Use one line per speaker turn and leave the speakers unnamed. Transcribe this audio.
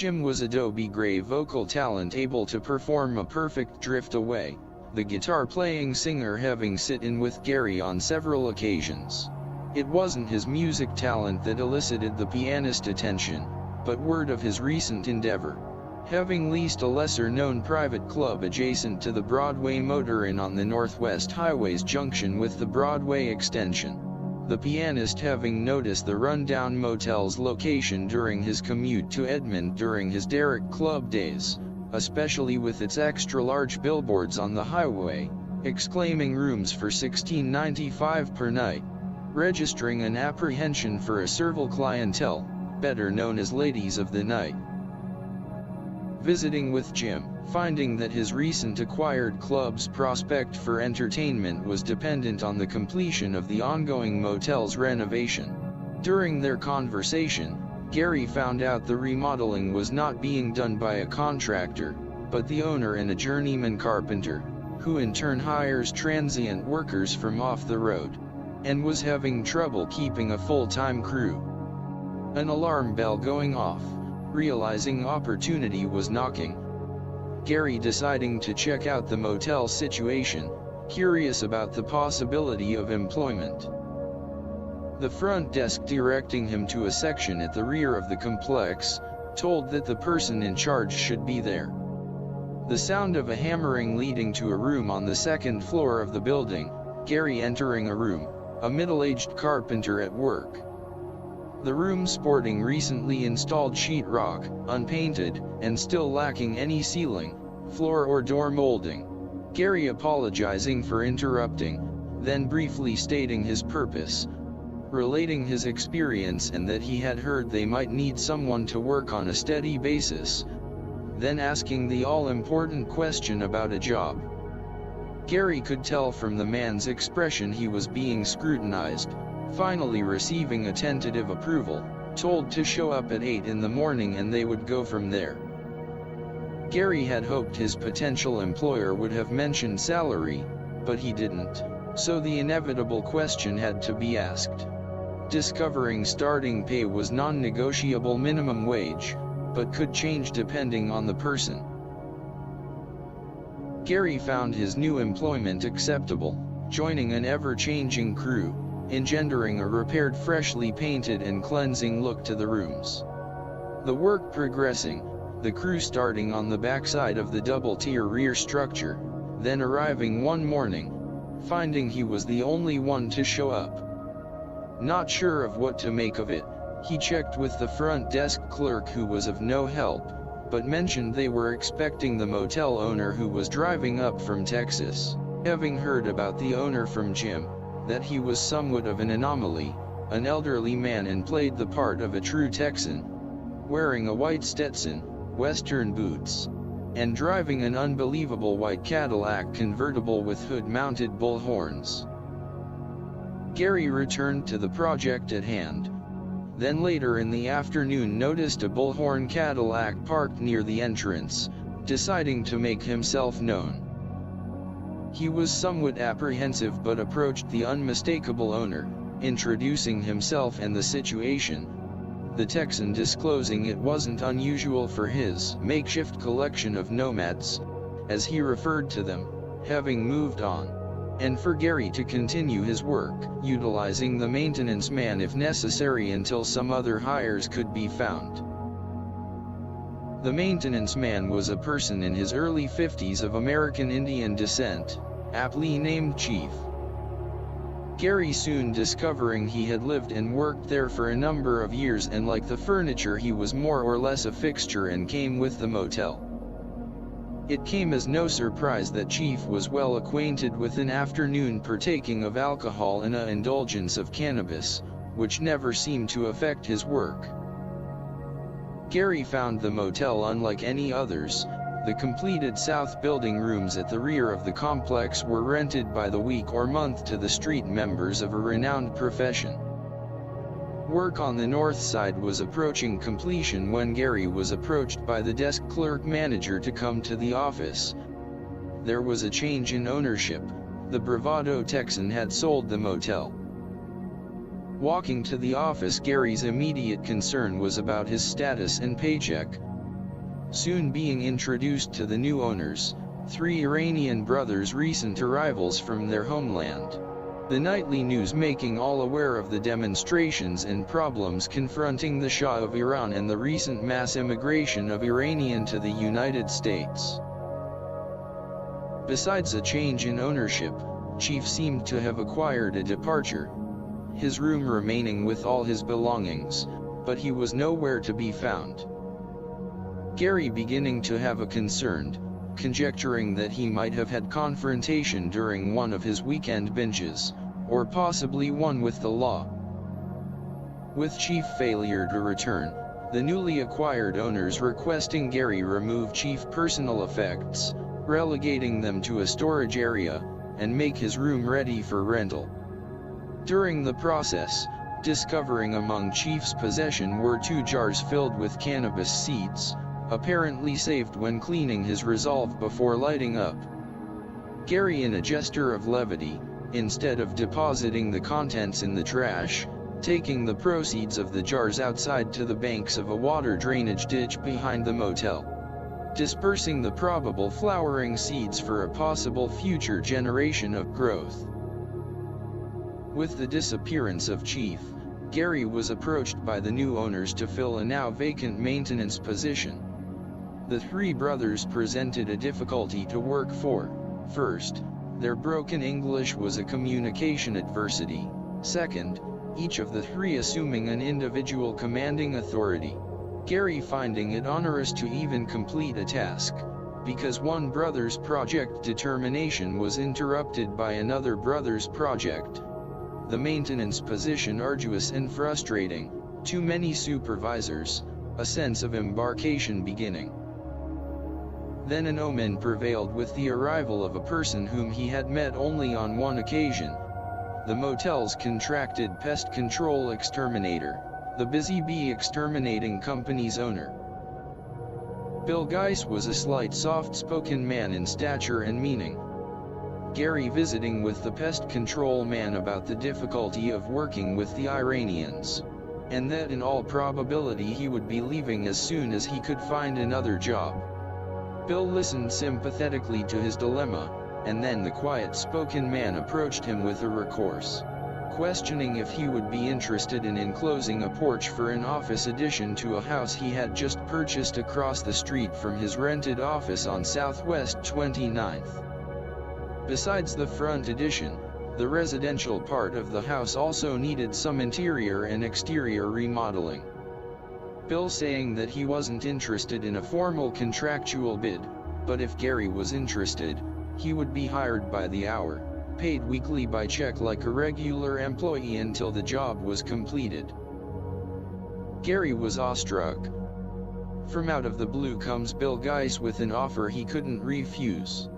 Jim was Adobe Gray vocal talent able to perform a perfect Drift Away, the guitar-playing singer having sit-in with Gary on several occasions. It wasn't his music talent that elicited the pianist's attention, but word of his recent endeavor. Having leased a lesser-known private club adjacent to the Broadway Motor Inn on the Northwest Highway's junction with the Broadway extension. The pianist having noticed the rundown motel's location during his commute to Edmond during his Derrick Club days, especially with its extra-large billboards on the highway, exclaiming rooms for $16.95 per night, registering an apprehension for a servile clientele, better known as ladies of the night. Visiting with Jim, finding that his recent acquired club's prospect for entertainment was dependent on the completion of the ongoing motel's renovation. During their conversation, Gary found out the remodeling was not being done by a contractor, but the owner and a journeyman carpenter, who in turn hires transient workers from off the road, and was having trouble keeping a full-time crew. An alarm bell going off, realizing opportunity was knocking. Gary deciding to check out the motel situation, curious about the possibility of employment. The front desk directing him to a section at the rear of the complex, told that the person in charge should be there. The sound of a hammering leading to a room on the second floor of the building, Gary entering a room, a middle-aged carpenter at work. The room sporting recently installed sheetrock, unpainted, and still lacking any ceiling, floor or door molding. Gary apologizing for interrupting, then briefly stating his purpose, relating his experience and that he had heard they might need someone to work on a steady basis, then asking the all-important question about a job. Gary could tell from the man's expression he was being scrutinized. Finally receiving a tentative approval, told to show up at 8 in the morning and they would go from there. Gary had hoped his potential employer would have mentioned salary, but he didn't, so the inevitable question had to be asked. Discovering starting pay was non-negotiable minimum wage, but could change depending on the person. Gary found his new employment acceptable, joining an ever-changing crew, engendering a repaired, freshly painted and cleansing look to the rooms. The work progressing, the crew starting on the backside of the double-tier rear structure, then arriving one morning, finding he was the only one to show up. Not sure of what to make of it, he checked with the front desk clerk who was of no help, but mentioned they were expecting the motel owner who was driving up from Texas, having heard about the owner from Jim, that he was somewhat of an anomaly, an elderly man and played the part of a true Texan, wearing a white Stetson, western boots, and driving an unbelievable white Cadillac convertible with hood-mounted bullhorns. Gary returned to the project at hand. Then later in the afternoon noticed a bullhorn Cadillac parked near the entrance, deciding to make himself known. He was somewhat apprehensive but approached the unmistakable owner, introducing himself and the situation, the Texan disclosing it wasn't unusual for his makeshift collection of nomads, as he referred to them, having moved on, and for Gary to continue his work, utilizing the maintenance man if necessary until some other hires could be found. The maintenance man was a person in his early 50s of American Indian descent, aptly named Chief. Gary soon discovering he had lived and worked there for a number of years and like the furniture he was more or less a fixture and came with the motel. It came as no surprise that Chief was well acquainted with an afternoon partaking of alcohol and an indulgence of cannabis, which never seemed to affect his work. Gary found the motel unlike any others. The completed south building rooms at the rear of the complex were rented by the week or month to the street members of a renowned profession. Work on the north side was approaching completion when Gary was approached by the desk clerk manager to come to the office. There was a change in ownership. The bravado Texan had sold the motel. Walking to the office, Gary's immediate concern was about his status and paycheck. Soon being introduced to the new owners, 3 Iranian brothers, recent arrivals from their homeland. The nightly news making all aware of the demonstrations and problems confronting the Shah of Iran and the recent mass immigration of Iranian to the United States. Besides a change in ownership, Chief seemed to have acquired a departure. His room remaining with all his belongings, but he was nowhere to be found. Gary beginning to have a concern, conjecturing that he might have had confrontation during one of his weekend binges, or possibly one with the law. With Chief failure to return, the newly acquired owners requesting Gary remove Chief personal effects, relegating them to a storage area, and make his room ready for rental. During the process, discovering among Chief's possession were 2 jars filled with cannabis seeds, apparently saved when cleaning his resolve before lighting up. Gary, in a gesture of levity, instead of depositing the contents in the trash, taking the proceeds of the jars outside to the banks of a water drainage ditch behind the motel, dispersing the probable flowering seeds for a possible future generation of growth. With the disappearance of Chief, Gary was approached by the new owners to fill a now vacant maintenance position. The 3 brothers presented a difficulty to work for. First, their broken English was a communication adversity. Second, each of the 3 assuming an individual commanding authority. Gary finding it onerous to even complete a task, because one brother's project determination was interrupted by another brother's project. The maintenance position arduous and frustrating, too many supervisors, a sense of embarkation beginning. Then an omen prevailed with the arrival of a person whom he had met only on one occasion. The motel's contracted pest control exterminator, the Busy Bee Exterminating Company's owner. Bill Geis was a slight, soft-spoken man in stature and meaning. Gary visiting with the pest control man about the difficulty of working with the Iranians, and that in all probability he would be leaving as soon as he could find another job. Bill listened sympathetically to his dilemma, and then the quiet-spoken man approached him with a recourse, questioning if he would be interested in enclosing a porch for an office addition to a house he had just purchased across the street from his rented office on Southwest 29th. Besides the front addition, the residential part of the house also needed some interior and exterior remodeling. Bill saying that he wasn't interested in a formal contractual bid, but if Gary was interested, he would be hired by the hour, paid weekly by check like a regular employee until the job was completed. Gary was awestruck. From out of the blue comes Bill Geis with an offer he couldn't refuse.